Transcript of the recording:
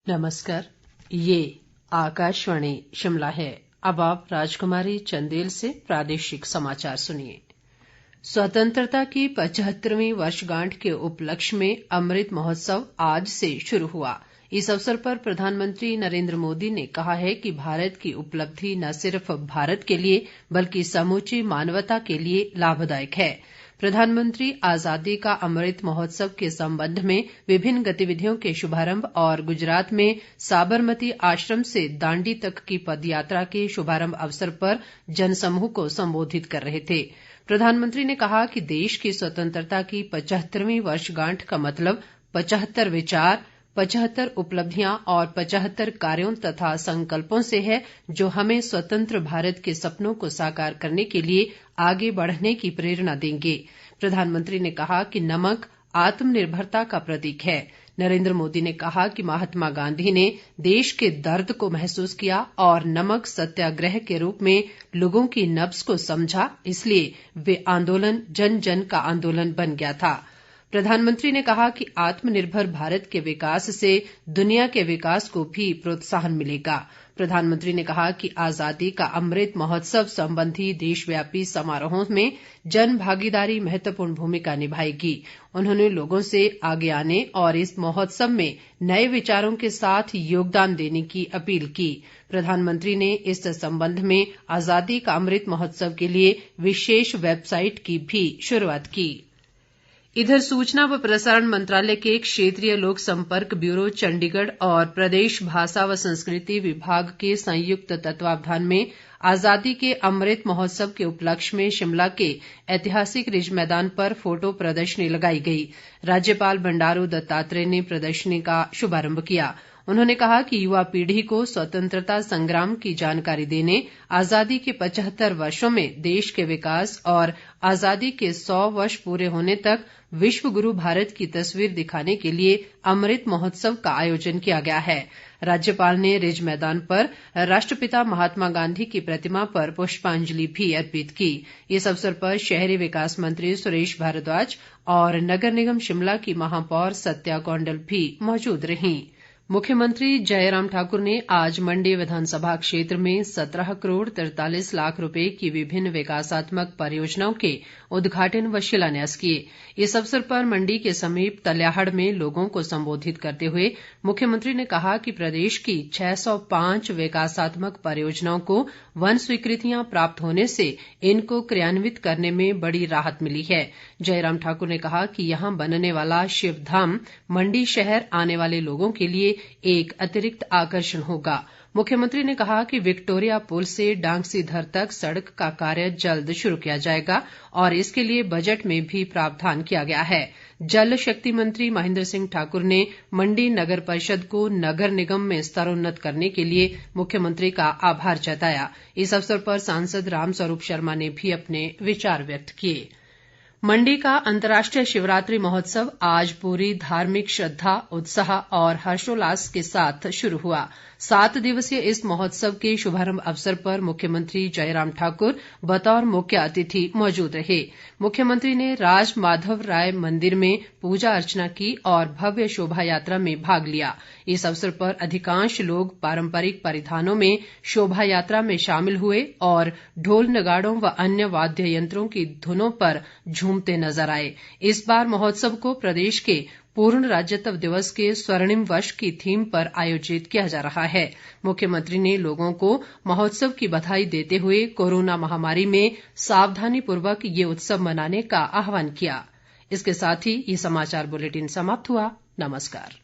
नमस्कार, ये आकाशवाणी शिमला है। अब आप राजकुमारी चंदेल से प्रादेशिक समाचार सुनिए। स्वतंत्रता की 75वीं वर्षगांठ के उपलक्ष्य में अमृत महोत्सव आज से शुरू हुआ। इस अवसर पर प्रधानमंत्री नरेंद्र मोदी ने कहा है कि भारत की उपलब्धि न सिर्फ भारत के लिए बल्कि समूची मानवता के लिए लाभदायक है। प्रधानमंत्री आजादी का अमृत महोत्सव के संबंध में विभिन्न गतिविधियों के शुभारंभ और गुजरात में साबरमती आश्रम से दांडी तक की पदयात्रा के शुभारंभ अवसर पर जनसमूह को संबोधित कर रहे थे। प्रधानमंत्री ने कहा कि देश की स्वतंत्रता की 75वीं वर्षगांठ का मतलब 75 विचार, 75 उपलब्धियां और 75 कार्यों तथा संकल्पों से है, जो हमें स्वतंत्र भारत के सपनों को साकार करने के लिए आगे बढ़ने की प्रेरणा देंगे। प्रधानमंत्री ने कहा कि नमक आत्मनिर्भरता का प्रतीक है। नरेंद्र मोदी ने कहा कि महात्मा गांधी ने देश के दर्द को महसूस किया और नमक सत्याग्रह के रूप में लोगों की नब्ज को समझा, इसलिए वे आंदोलन जन जन का आंदोलन बन गया था। प्रधानमंत्री ने कहा कि आत्मनिर्भर भारत के विकास से दुनिया के विकास को भी प्रोत्साहन मिलेगा। प्रधानमंत्री ने कहा कि आजादी का अमृत महोत्सव संबंधी देशव्यापी समारोहों में जन भागीदारी महत्वपूर्ण भूमिका निभाएगी। उन्होंने लोगों से आगे आने और इस महोत्सव में नए विचारों के साथ योगदान देने की अपील की। प्रधानमंत्री ने इस संबंध में आजादी का अमृत महोत्सव के लिए विशेष वेबसाइट की भी शुरुआत की। इधर सूचना व प्रसारण मंत्रालय के क्षेत्रीय लोक संपर्क ब्यूरो चंडीगढ़ और प्रदेश भाषा व संस्कृति विभाग के संयुक्त तत्वावधान में आजादी के अमृत महोत्सव के उपलक्ष्य में शिमला के ऐतिहासिक रिज मैदान पर फोटो प्रदर्शनी लगाई गई। राज्यपाल बंडारू दत्तात्रेय ने प्रदर्शनी का शुभारंभ किया। उन्होंने कहा कि युवा पीढ़ी को स्वतंत्रता संग्राम की जानकारी देने, आजादी के 75 वर्षों में देश के विकास और आजादी के 100 वर्ष पूरे होने तक विश्व गुरु भारत की तस्वीर दिखाने के लिए अमृत महोत्सव का आयोजन किया गया है। राज्यपाल ने रिज मैदान पर राष्ट्रपिता महात्मा गांधी की प्रतिमा पर पुष्पांजलि भी अर्पित की। इस अवसर पर शहरी विकास मंत्री सुरेश भारद्वाज और नगर निगम शिमला की महापौर सत्या कौंडल भी मौजूद रहीं। मुख्यमंत्री जयराम ठाकुर ने आज मंडी विधानसभा क्षेत्र में 17 करोड़ 43 लाख रुपए की विभिन्न विकासात्मक परियोजनाओं के उद्घाटन व शिलान्यास किए। इस अवसर पर मंडी के समीप तल्याहड़ में लोगों को संबोधित करते हुए मुख्यमंत्री ने कहा कि प्रदेश की 605 विकासात्मक परियोजनाओं को वन स्वीकृतियां प्राप्त होने से इनको क्रियान्वित करने में बड़ी राहत मिली है। जयराम ठाकुर ने कहा कि यहां बनने वाला शिवधाम मंडी शहर आने वाले लोगों के लिए एक अतिरिक्त आकर्षण होगा। मुख्यमंत्री ने कहा कि विक्टोरिया पुल से डांगसीधर तक सड़क का कार्य जल्द शुरू किया जाएगा और इसके लिए बजट में भी प्रावधान किया गया है। जल शक्ति मंत्री महेंद्र सिंह ठाकुर ने मंडी नगर परिषद को नगर निगम में स्तरोन्नत करने के लिए मुख्यमंत्री का आभार जताया। इस अवसर पर सांसद रामस्वरूप शर्मा ने भी अपने विचार व्यक्त किए। मंडी का अंतर्राष्ट्रीय शिवरात्रि महोत्सव आज पूरी धार्मिक श्रद्धा, उत्साह और हर्षोल्लास के साथ शुरू हुआ। 7 दिवसीय इस महोत्सव के शुभारंभ अवसर पर मुख्यमंत्री जयराम ठाकुर बतौर मुख्य अतिथि मौजूद रहे। मुख्यमंत्री ने राज माधव राय मंदिर में पूजा अर्चना की और भव्य शोभा यात्रा में भाग लिया। इस अवसर पर अधिकांश लोग पारंपरिक परिधानों में शोभा यात्रा में शामिल हुए और ढोल नगाड़ों व अन्य वाद्य यंत्रों की धुनों पर झूमते नजर आए। इस बार महोत्सव को प्रदेश के पूर्ण राज्यत्व दिवस के स्वर्णिम वर्ष की थीम पर आयोजित किया जा रहा है। मुख्यमंत्री ने लोगों को महोत्सव की बधाई देते हुए कोरोना महामारी में सावधानी पूर्वक ये उत्सव मनाने का आह्वान किया। इसके साथ ही ये समाचार बुलेटिन समाप्त हुआ। नमस्कार।